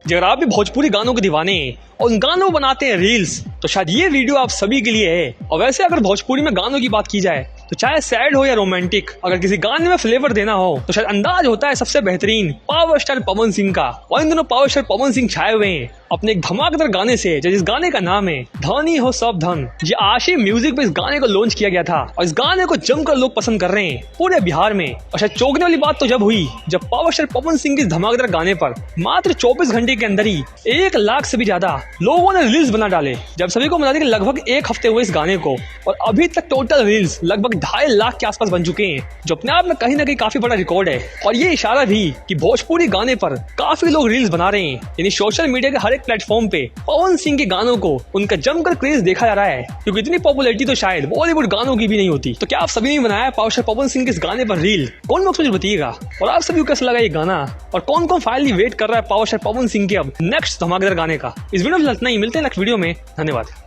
जी अगर आप भी भोजपुरी गानों के दीवाने हैं और उन गानों को बनाते हैं रील्स, तो शायद ये वीडियो आप सभी के लिए है। और वैसे अगर भोजपुरी में गानों की बात की जाए तो चाहे सैड हो या रोमांटिक, अगर किसी गाने में फ्लेवर देना हो तो शायद अंदाज होता है सबसे बेहतरीन पावर स्टार पवन सिंह का। और इन दिनों पावर स्टार पवन सिंह छाए हुए हैं अपने एक धमाकेदार गाने से, जिस गाने का नाम है धनी हो सब धन। ये आशी म्यूजिक पे इस गाने को लॉन्च किया गया था और इस गाने को जमकर लोग पसंद कर रहे हैं पूरे बिहार में। और शायद चौंकने वाली बात तो जब हुई जब पावर स्टार पवन सिंह के इस धमाकेदार गाने पर मात्र 24 घंटे के अंदर ही 1 लाख से भी ज्यादा लोगों ने रील्स बना डाले। जब सभी को बता दें कि लगभग 1 हफ्ते हुए इस गाने को और अभी तक टोटल रील्स लगभग 2.5 लाख के आसपास बन चुके हैं, जो अपने आप में कहीं ना कहीं काफी बड़ा रिकॉर्ड है। और ये इशारा भी कि भोजपुरी गाने पर काफी लोग रील्स बना रहे हैं, यानी सोशल मीडिया के हर एक प्लेटफॉर्म पे पवन सिंह के गानों को उनका जमकर क्रेज देखा जा रहा है, क्योंकि इतनी पॉपुलैरिटी तो शायद बॉलीवुड गानों की भी नहीं होती। तो क्या आप सभी ने बनाया पावर स्टार पवन सिंह के इस गाने पर रील? कौन बॉक्स में बताइएगा। और आप सभी को कैसा लगा ये गाना और कौन कौन फाइनली वेट कर रहा है पावर स्टार पवन सिंह के अब नेक्स्ट धमाकेदार गाने का। इस वीडियो में इतना ही, मिलते हैं नेक्स्ट वीडियो में। धन्यवाद।